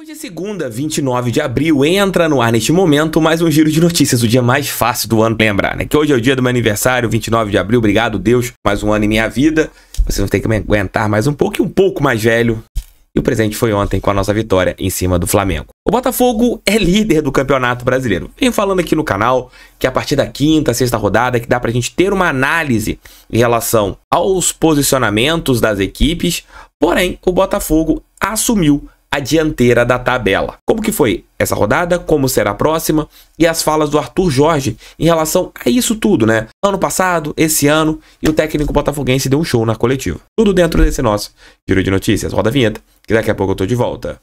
Hoje é segunda, 29 de abril, entra no ar neste momento mais um giro de notícias, o dia mais fácil do ano pra lembrar, né? Que hoje é o dia do meu aniversário, 29 de abril, obrigado Deus, mais um ano em minha vida. Vocês vão ter que me aguentar mais um pouco mais velho. E o presente foi ontem com a nossa vitória em cima do Flamengo. O Botafogo é líder do Campeonato Brasileiro. Venho falando aqui no canal que a partir da quinta, sexta rodada que dá pra gente ter uma análise em relação aos posicionamentos das equipes, porém o Botafogo assumiu a dianteira da tabela. Como que foi essa rodada, como será a próxima e as falas do Arthur Jorge em relação a isso tudo, né? Ano passado, esse ano, e o técnico botafoguense deu um show na coletiva. Tudo dentro desse nosso giro de notícias. Roda a vinheta, que daqui a pouco eu tô de volta.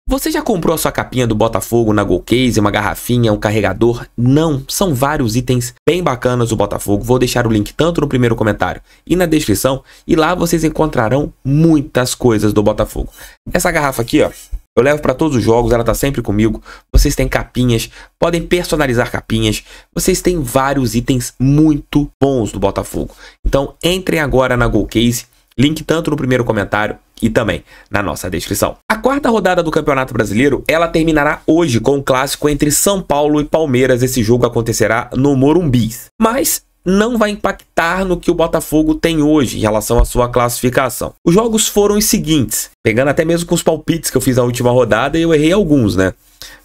Você já comprou a sua capinha do Botafogo na Golcase, uma garrafinha, um carregador? Não, são vários itens bem bacanas do Botafogo. Vou deixar o link tanto no primeiro comentário e na descrição. E lá vocês encontrarão muitas coisas do Botafogo. Essa garrafa aqui, ó, eu levo para todos os jogos, ela tá sempre comigo. Vocês têm capinhas, podem personalizar capinhas. Vocês têm vários itens muito bons do Botafogo. Então entrem agora na Golcase. Link tanto no primeiro comentário e também na nossa descrição. A quarta rodada do Campeonato Brasileiro, ela terminará hoje com o clássico entre São Paulo e Palmeiras. Esse jogo acontecerá no Morumbi, mas não vai impactar no que o Botafogo tem hoje em relação à sua classificação. Os jogos foram os seguintes, pegando até mesmo com os palpites que eu fiz na última rodada, eu errei alguns, né?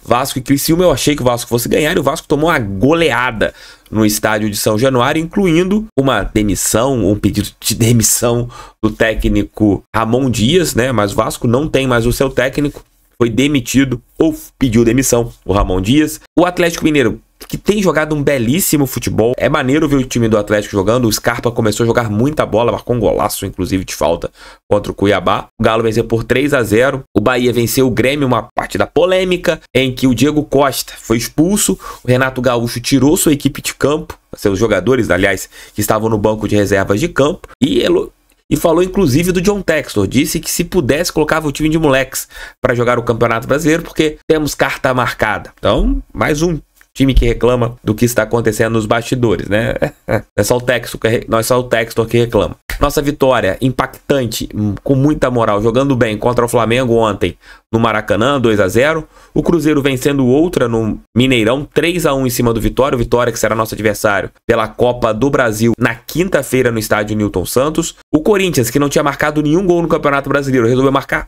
Vasco e Criciúma, eu achei que o Vasco fosse ganhar e o Vasco tomou uma goleada no estádio de São Januário, incluindo uma demissão, um pedido de demissão do técnico Ramon Dias, né? Mas o Vasco não tem mais o seu técnico, foi demitido ou pediu demissão, o Ramon Dias. O Atlético Mineiro, que tem jogado um belíssimo futebol. É maneiro ver o time do Atlético jogando. O Scarpa começou a jogar muita bola, marcou um golaço, inclusive, de falta contra o Cuiabá. O Galo venceu por 3-0. O Bahia venceu o Grêmio, uma partida polêmica, em que o Diego Costa foi expulso. O Renato Gaúcho tirou sua equipe de campo, seus jogadores, aliás, que estavam no banco de reservas de campo. E falou inclusive do John Textor, disse que se pudesse colocava o time de moleques para jogar o Campeonato Brasileiro, porque temos carta marcada. Então, mais um time que reclama do que está acontecendo nos bastidores, né? Não é só o Textor que reclama. Nossa vitória impactante, com muita moral, jogando bem contra o Flamengo ontem no Maracanã, 2-0. O Cruzeiro vencendo outra no Mineirão, 3-1 em cima do Vitória. O Vitória que será nosso adversário pela Copa do Brasil na quinta-feira no estádio Newton Santos. O Corinthians, que não tinha marcado nenhum gol no Campeonato Brasileiro, resolveu marcar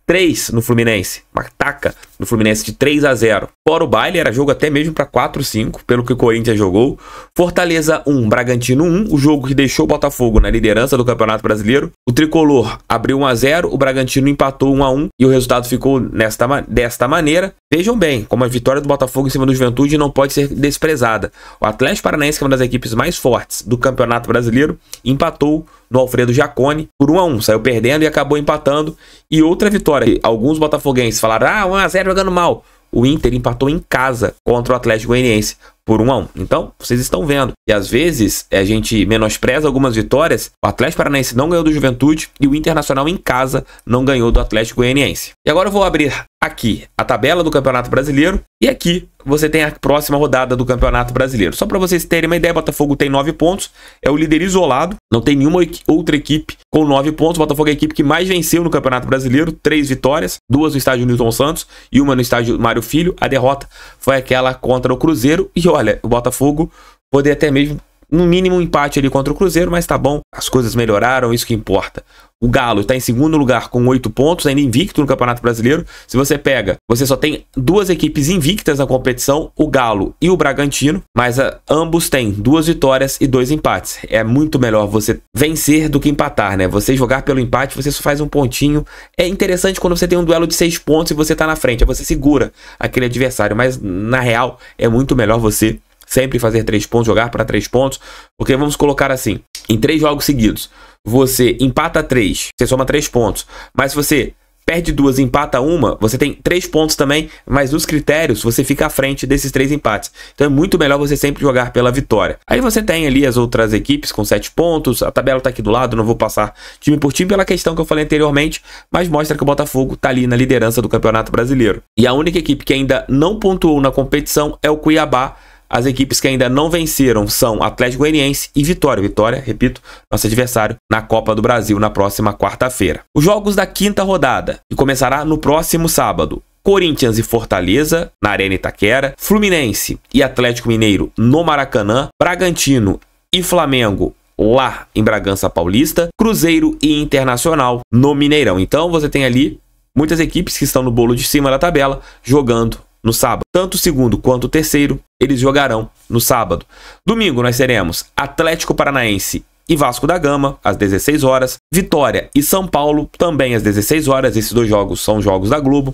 3 no Fluminense, uma taca no Fluminense de 3-0. Fora o baile, era jogo até mesmo para 4-5, pelo que o Corinthians jogou. Fortaleza 1, Bragantino 1, o jogo que deixou o Botafogo na liderança do Campeonato Brasileiro. O Tricolor abriu 1-0, o Bragantino empatou 1-1 e o resultado ficou desta maneira. Vejam bem, como a vitória do Botafogo em cima do Juventude não pode ser desprezada. O Atlético Paranaense, que é uma das equipes mais fortes do Campeonato Brasileiro, empatou no Alfredo Jaconi por 1-1, saiu perdendo e acabou empatando. E outra vitória, alguns botafoguenses falaram, 1-0 jogando mal. O Inter empatou em casa contra o Atlético Goianiense por 1-1. Então, vocês estão vendo. E às vezes a gente menospreza algumas vitórias. O Atlético Paranaense não ganhou do Juventude e o Internacional em casa não ganhou do Atlético Goianiense. E agora eu vou abrir aqui a tabela do Campeonato Brasileiro e aqui você tem a próxima rodada do Campeonato Brasileiro. Só para vocês terem uma ideia, o Botafogo tem 9 pontos, é o líder isolado, não tem nenhuma outra equipe com 9 pontos. O Botafogo é a equipe que mais venceu no Campeonato Brasileiro, 3 vitórias, 2 no estádio Newton Santos e uma no estádio Mário Filho. A derrota foi aquela contra o Cruzeiro e olha, o Botafogo poderia até mesmo no mínimo um empate ali contra o Cruzeiro, mas tá bom, as coisas melhoraram, isso que importa. O Galo está em segundo lugar com 8 pontos, ainda invicto no Campeonato Brasileiro. Se você pega, você só tem 2 equipes invictas na competição, o Galo e o Bragantino, mas ambos têm 2 vitórias e 2 empates. É muito melhor você vencer do que empatar, né? Você jogar pelo empate, você só faz um pontinho. É interessante quando você tem um duelo de 6 pontos e você tá na frente, você segura aquele adversário, mas na real é muito melhor você sempre fazer 3 pontos, jogar para 3 pontos, porque vamos colocar assim, em 3 jogos seguidos, você empata 3, você soma 3 pontos, mas se você perde 2 e empata 1, você tem 3 pontos também, mas nos critérios você fica à frente desses 3 empates. Então é muito melhor você sempre jogar pela vitória. Aí você tem ali as outras equipes com 7 pontos, a tabela tá aqui do lado, não vou passar time por time pela questão que eu falei anteriormente, mas mostra que o Botafogo tá ali na liderança do Campeonato Brasileiro. E a única equipe que ainda não pontuou na competição é o Cuiabá. As equipes que ainda não venceram são Atlético Goianiense e Vitória. Vitória, repito, nosso adversário na Copa do Brasil na próxima quarta-feira. Os jogos da quinta rodada, que começará no próximo sábado. Corinthians e Fortaleza, na Arena Itaquera. Fluminense e Atlético Mineiro, no Maracanã. Bragantino e Flamengo, lá em Bragança Paulista. Cruzeiro e Internacional, no Mineirão. Então você tem ali muitas equipes que estão no bolo de cima da tabela jogando no sábado. Tanto o segundo quanto o terceiro, eles jogarão no sábado. Domingo nós teremos Atlético Paranaense e Vasco da Gama, às 16 horas. Vitória e São Paulo, também às 16 horas. Esses dois jogos são jogos da Globo.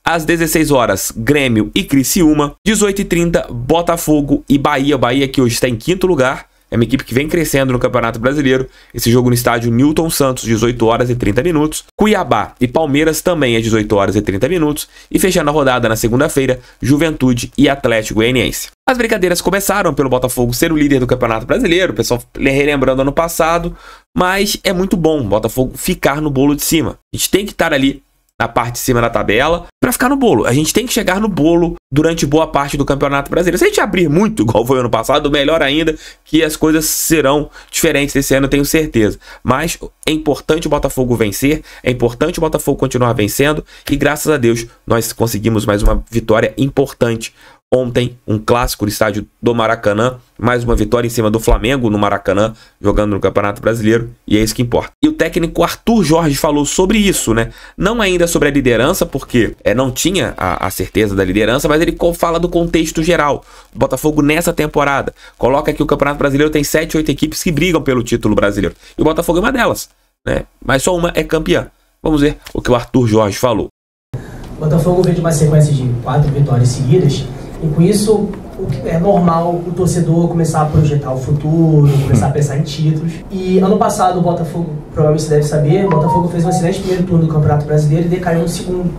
Às 16 horas, Grêmio e Criciúma. 18h30, Botafogo e Bahia. Bahia que hoje está em quinto lugar. É uma equipe que vem crescendo no Campeonato Brasileiro. Esse jogo no estádio Newton Santos, 18 horas e 30 minutos. Cuiabá e Palmeiras também às 18 horas e 30 minutos. E fechando a rodada na segunda-feira, Juventude e Atlético Goianiense. As brincadeiras começaram pelo Botafogo ser o líder do Campeonato Brasileiro. O pessoal relembrando ano passado. Mas é muito bom o Botafogo ficar no bolo de cima. A gente tem que estar ali na parte de cima da tabela para ficar no bolo. A gente tem que chegar no bolo durante boa parte do Campeonato Brasileiro. Se a gente abrir muito, igual foi ano passado, melhor ainda, que as coisas serão diferentes esse ano, eu tenho certeza. Mas é importante o Botafogo vencer, é importante o Botafogo continuar vencendo e graças a Deus nós conseguimos mais uma vitória importante. Ontem, um clássico no estádio do Maracanã, mais uma vitória em cima do Flamengo no Maracanã, jogando no Campeonato Brasileiro, e é isso que importa. E o técnico Arthur Jorge falou sobre isso, né? Não ainda sobre a liderança, porque não tinha a certeza da liderança, mas ele fala do contexto geral. O Botafogo nessa temporada coloca que o Campeonato Brasileiro tem 7, 8 equipes que brigam pelo título brasileiro. E o Botafogo é uma delas, né? Mas só uma é campeã. Vamos ver o que o Arthur Jorge falou. O Botafogo veio de uma sequência de 4 vitórias seguidas. E com isso, é normal o torcedor começar a projetar o futuro, começar a pensar em títulos. E ano passado o Botafogo, provavelmente você deve saber, o Botafogo fez um excelente primeiro turno do Campeonato Brasileiro e decaiu no segundo.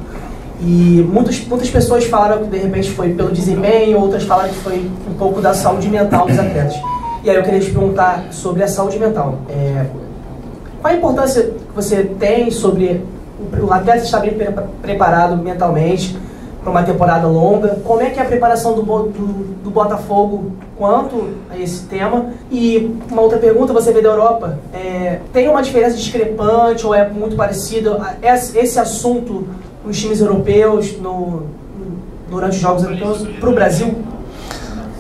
E muitas pessoas falaram que de repente foi pelo desempenho, outras falaram que foi um pouco da saúde mental dos atletas. E aí eu queria te perguntar sobre a saúde mental. Qual a importância que você tem sobre o atleta estar bem preparado mentalmente para uma temporada longa? Como é que é a preparação do Botafogo quanto a esse tema? E uma outra pergunta, você veio da Europa, tem uma diferença discrepante ou é muito parecido esse assunto nos times europeus, durante os Jogos Europeus, para o Brasil?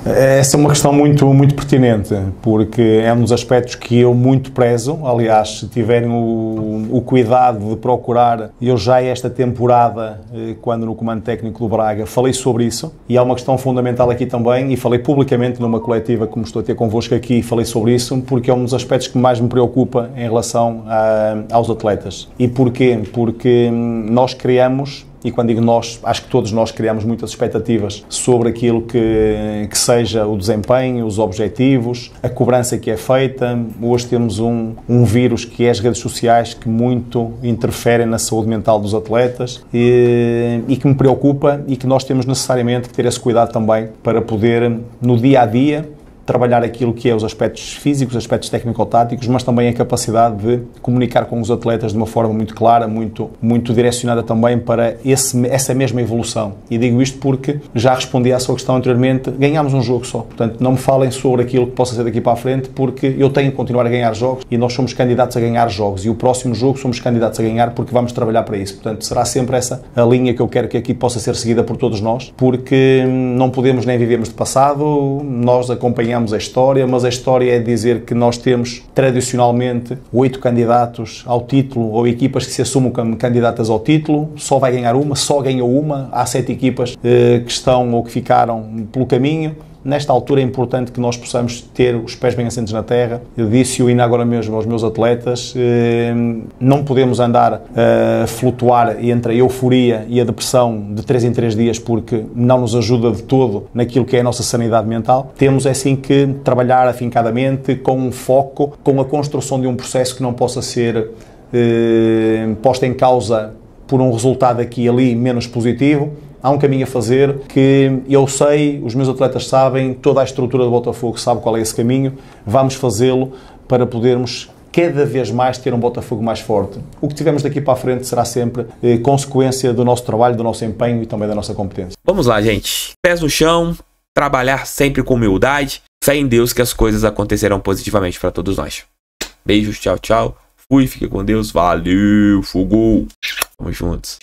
Essa é uma questão muito pertinente, porque é um dos aspectos que eu muito prezo. Aliás, se tiverem o cuidado de procurar, eu já esta temporada, quando no comando técnico do Braga, falei sobre isso, e há uma questão fundamental aqui também, e falei publicamente numa coletiva como estou a ter convosco aqui, falei sobre isso, porque é um dos aspectos que mais me preocupa em relação aos atletas. E porquê? Porque nós criamos, e quando digo nós, acho que todos nós criamos muitas expectativas sobre aquilo que seja o desempenho, os objetivos, a cobrança que é feita. Hoje temos um vírus que é as redes sociais que muito interferem na saúde mental dos atletas e que me preocupa e que nós temos necessariamente que ter esse cuidado também para poder, no dia a dia, trabalhar aquilo que é os aspectos físicos, os aspectos técnico-táticos, mas também a capacidade de comunicar com os atletas de uma forma muito clara, muito direcionada também para essa mesma evolução. E digo isto porque já respondi à sua questão anteriormente, ganhamos um jogo só. Portanto, não me falem sobre aquilo que possa ser daqui para a frente, porque eu tenho que continuar a ganhar jogos e nós somos candidatos a ganhar jogos. E o próximo jogo somos candidatos a ganhar porque vamos trabalhar para isso. Portanto, será sempre essa a linha que eu quero que aqui possa ser seguida por todos nós, porque não podemos nem vivemos de passado, nós acompanhamos a história, mas a história é dizer que nós temos tradicionalmente 8 candidatos ao título ou equipas que se assumam como candidatas ao título, só vai ganhar uma, só ganhou uma, há 7 equipas que estão ou que ficaram pelo caminho. Nesta altura é importante que nós possamos ter os pés bem assentes na terra. Eu disse-o ainda agora mesmo aos meus atletas, não podemos andar a flutuar entre a euforia e a depressão de 3 em 3 dias porque não nos ajuda de todo naquilo que é a nossa sanidade mental. Temos assim que trabalhar afincadamente, com um foco, com a construção de um processo que não possa ser posto em causa por um resultado aqui e ali menos positivo. Há um caminho a fazer que eu sei, os meus atletas sabem, toda a estrutura do Botafogo sabe qual é esse caminho. Vamos fazê-lo para podermos cada vez mais ter um Botafogo mais forte. O que tivermos daqui para a frente será sempre consequência do nosso trabalho, do nosso empenho e também da nossa competência. Vamos lá, gente. Pés no chão, trabalhar sempre com humildade, fé em Deus que as coisas acontecerão positivamente para todos nós. Beijos, tchau, tchau. Fui, fique com Deus. Valeu, fogo. Tamo juntos.